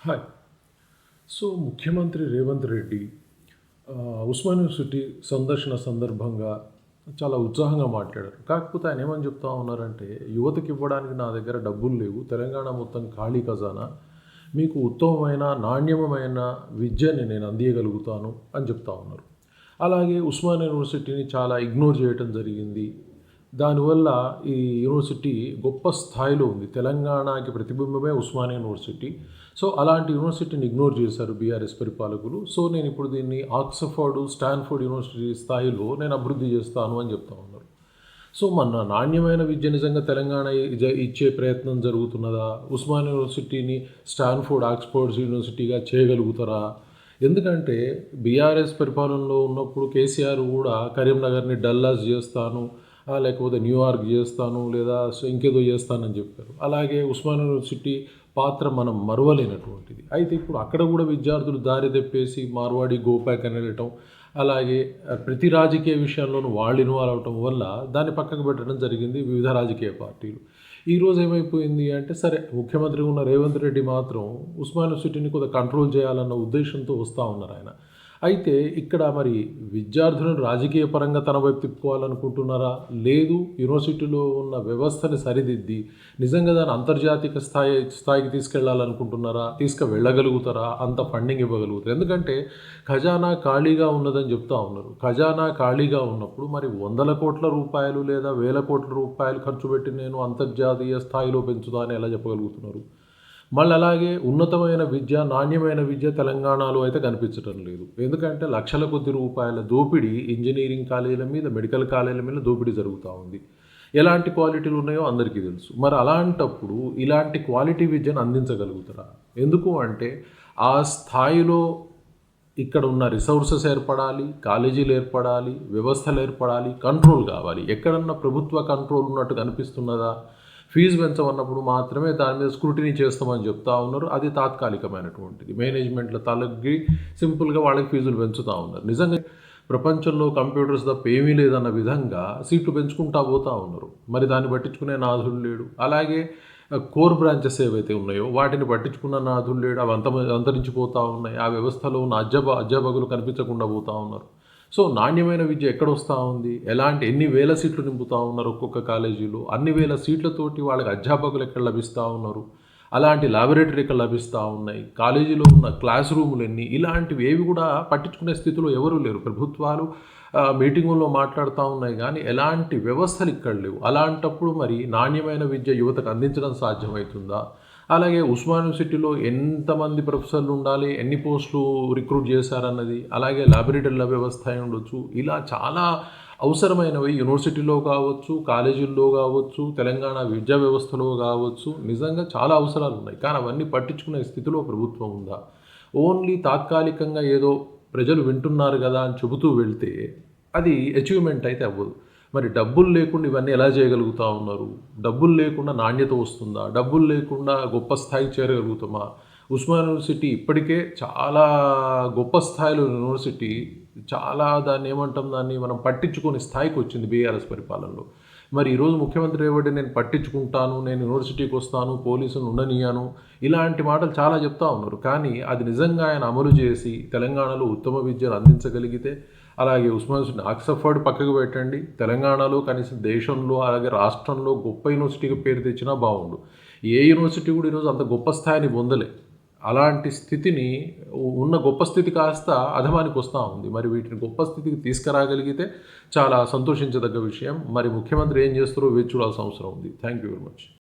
Hi. So ముఖ్యమంత్రి Revanth Reddy Osman university సందర్శన సందర్భంగా చాలా ఉత్సాహంగా మాట్లాడారు. కాకపోతే ఆయన ఏమని చెప్తా ఉన్నారంటే, యువతకి ఇవ్వడానికి నా దగ్గర డబ్బులు లేవు, తెలంగాణ మొత్తం ఖాళీ ఖజానా, మీకు ఉత్తమమైన నాణ్యమైన విద్యని నేను అందియగలుగుతాను అని చెప్తా ఉన్నారు. అలాగే ఉస్మాన్ యూనివర్సిటీని చాలా ఇగ్నోర్ చేయటం జరిగింది. దానివల్ల ఈ యూనివర్సిటీ గొప్ప స్థాయిలో ఉంది. తెలంగాణకి ప్రతిబింబమే ఉస్మానియా యూనివర్సిటీ. సో అలాంటి యూనివర్సిటీని ఇగ్నోర్ చేశారు బీఆర్ఎస్ పరిపాలకులు. సో నేను ఇప్పుడు దీన్ని ఆక్స్ఫర్డ్, స్టాన్ఫోర్డ్ యూనివర్సిటీ స్థాయిలో నేను అభివృద్ధి చేస్తాను అని చెప్తా ఉన్నారు. సో మన నాణ్యమైన విద్య నిజంగా తెలంగాణ ఇచ్చే ప్రయత్నం జరుగుతున్నదా? ఉస్మానియా యూనివర్సిటీని స్టాన్ఫోర్డ్, ఆక్స్ఫర్డ్ యూనివర్సిటీగా చేయగలుగుతారా? ఎందుకంటే బీఆర్ఎస్ పరిపాలనలో ఉన్నప్పుడు కేసీఆర్ కూడా కరీంనగర్ని డల్లాస్ చేస్తాను, లేకపోతే న్యూయార్క్ చేస్తాను, లేదా ఇంకేదో చేస్తానని చెప్పారు. అలాగే ఉస్మానియా యూనివర్సిటీ పాత్ర మనం మరువలేనటువంటిది. అయితే ఇప్పుడు అక్కడ కూడా విద్యార్థులు దారి తెప్పేసి మార్వాడి గోపాక్ అని వెళ్ళటం, అలాగే ప్రతి రాజకీయ విషయంలోనూ వాళ్ళు ఇన్వాల్వ్ అవటం వల్ల దాన్ని పక్కకు పెట్టడం జరిగింది వివిధ రాజకీయ పార్టీలు. ఈరోజు ఏమైపోయింది అంటే, సరే ముఖ్యమంత్రిగా ఉన్న రేవంత్ రెడ్డి మాత్రం ఉస్మాన్ యూనివర్సిటీని కొద్దిగా కంట్రోల్ చేయాలన్న ఉద్దేశంతో వస్తూ ఉన్నారు ఆయన. అయితే ఇక్కడ మరి విద్యార్థులను రాజకీయ పరంగా తన వైపు తిప్పుకోవాలనుకుంటున్నారా? లేదు, యూనివర్సిటీలో ఉన్న వ్యవస్థని సరిదిద్ది నిజంగా దాన్ని అంతర్జాతీయ స్థాయికి తీసుకెళ్లాలనుకుంటున్నారా? తీసుకువెళ్ళగలుగుతారా? అంత ఫండింగ్ ఇవ్వగలుగుతారు? ఎందుకంటే ఖజానా ఖాళీగా ఉన్నదని చెప్తా ఉన్నారు. ఖజానా ఖాళీగా ఉన్నప్పుడు మరి వందల కోట్ల రూపాయలు లేదా వేల కోట్ల రూపాయలు ఖర్చు పెట్టి నేను అంతర్జాతీయ స్థాయిలో పెంచుతా అని ఎలా చెప్పగలుగుతున్నారు? మళ్ళీ అలాగే ఉన్నతమైన విద్య, నాణ్యమైన విద్య తెలంగాణలో అయితే కనిపించడం లేదు. ఎందుకంటే లక్షల కొద్ది రూపాయల దోపిడీ ఇంజనీరింగ్ కాలేజీల మీద, మెడికల్ కాలేజీల మీద దోపిడీ జరుగుతూ ఉంది. ఎలాంటి క్వాలిటీలు ఉన్నాయో అందరికీ తెలుసు. మరి అలాంటప్పుడు ఇలాంటి క్వాలిటీ విద్యను అందించగలుగుతారా? ఎందుకు అంటే ఆ స్థాయిలో ఇక్కడ ఉన్న రిసోర్సెస్ ఏర్పడాలి, కాలేజీలు ఏర్పడాలి, వ్యవస్థలు ఏర్పడాలి, కంట్రోల్ కావాలి. ఎక్కడన్నా ప్రభుత్వ కంట్రోల్ ఉన్నట్టు కనిపిస్తున్నదా? ఫీజు పెంచమన్నప్పుడు మాత్రమే దాని మీద స్క్రూటినీ చేస్తామని చెప్తా ఉన్నారు. అది తాత్కాలికమైనటువంటిది. మేనేజ్మెంట్ల తలకి సింపుల్గా వాళ్ళకి ఫీజులు పెంచుతూ ఉన్నారు. నిజంగా ప్రపంచంలో కంప్యూటర్స్ తప్ప ఏమీ లేదన్న విధంగా సీట్లు పెంచుకుంటా పోతూ ఉన్నారు. మరి దాన్ని పట్టించుకునే నాథుడు లేడు. అలాగే కోర్ బ్రాంచెస్ ఏవైతే ఉన్నాయో వాటిని పట్టించుకున్న నాథుడు లేడు. అవి అంతరించిపోతూ ఉన్నాయి. ఆ వ్యవస్థలో ఉన్న అజ్జబగులు కనిపించకుండా పోతూ ఉన్నారు. సో నాణ్యమైన విద్య ఎక్కడొస్తూ ఉంది? ఎన్ని వేల సీట్లు నింపుతూ ఉన్నారు ఒక్కొక్క కాలేజీలో? అన్ని వేల సీట్లతోటి వాళ్ళకి అధ్యాపకులు ఎక్కడ లభిస్తూ ఉన్నారు? అలాంటి ల్యాబొరేటరీ ఎక్కడ లభిస్తూ ఉన్నాయి? కాలేజీలో ఉన్న క్లాస్ రూములు ఎన్ని? ఇలాంటివి ఏవి కూడా పట్టించుకునే స్థితిలో ఎవరూ లేరు. ప్రభుత్వాలు మీటింగుల్లో మాట్లాడుతూ ఉన్నాయి కానీ ఎలాంటి వ్యవస్థలు ఇక్కడ లేవు. అలాంటప్పుడు మరి నాణ్యమైన విద్య యువతకు అందించడం సాధ్యమవుతుందా? అలాగే ఉస్మాన్ యూనివర్సిటీలో ఎంతమంది ప్రొఫెసర్లు ఉండాలి, ఎన్ని పోస్టులు రిక్రూట్ చేశారన్నది, అలాగే ల్యాబొరేటరీల వ్యవస్థ అయి ఉండొచ్చు. ఇలా చాలా అవసరమైనవి యూనివర్సిటీలో కావచ్చు, కాలేజీల్లో కావచ్చు, తెలంగాణ విద్యా వ్యవస్థలో కావచ్చు, నిజంగా చాలా అవసరాలు ఉన్నాయి. కానీ అవన్నీ పట్టించుకునే స్థితిలో ప్రభుత్వం ఉందా? ఓన్లీ తాత్కాలికంగా ఏదో ప్రజలు వింటున్నారు కదా అని చెబుతూ వెళ్తే అది అచీవ్మెంట్ అయితే అవ్వదు. మరి డబ్బులు లేకుండా ఇవన్నీ ఎలా చేయగలుగుతూ ఉన్నారు? డబ్బులు లేకుండా నాణ్యత వస్తుందా? డబ్బులు లేకుండా గొప్ప స్థాయికి చేరగలుగుతామా? ఉస్మాన్ యూనివర్సిటీ ఇప్పటికే చాలా గొప్ప స్థాయిలో యూనివర్సిటీ, చాలా దాన్ని మనం పట్టించుకునే స్థాయికి వచ్చింది బీఆర్ఎస్ పరిపాలనలో. మరి ఈరోజు ముఖ్యమంత్రి రేవంత్ నేను పట్టించుకుంటాను, నేను యూనివర్సిటీకి వస్తాను, పోలీసులను ఉండనియాను, ఇలాంటి మాటలు చాలా చెప్తా ఉన్నారు. కానీ అది నిజంగా ఆయన అమలు చేసి తెలంగాణలో ఉత్తమ విద్యను అందించగలిగితే, అలాగే ఉస్మాన్ యూనివర్సిటీ ఆక్స్ఫర్డ్ పక్కకు పెట్టండి, తెలంగాణలో కనీసం దేశంలో అలాగే రాష్ట్రంలో గొప్ప యూనివర్సిటీగా పేరు తెచ్చినా బాగుండు. ఏ యూనివర్సిటీ కూడా ఈరోజు అంత గొప్ప స్థాయిని పొందలే. అలాంటి స్థితిని ఉన్న గొప్ప స్థితి కాస్త అధమానికి వస్తూ ఉంది. మరి వీటిని గొప్ప స్థితికి తీసుకురాగలిగితే చాలా సంతోషించదగ్గ విషయం. మరి ముఖ్యమంత్రి ఏం చేస్తారో వేచి చూడాల్సిన అవసరం ఉంది. Thank you very much.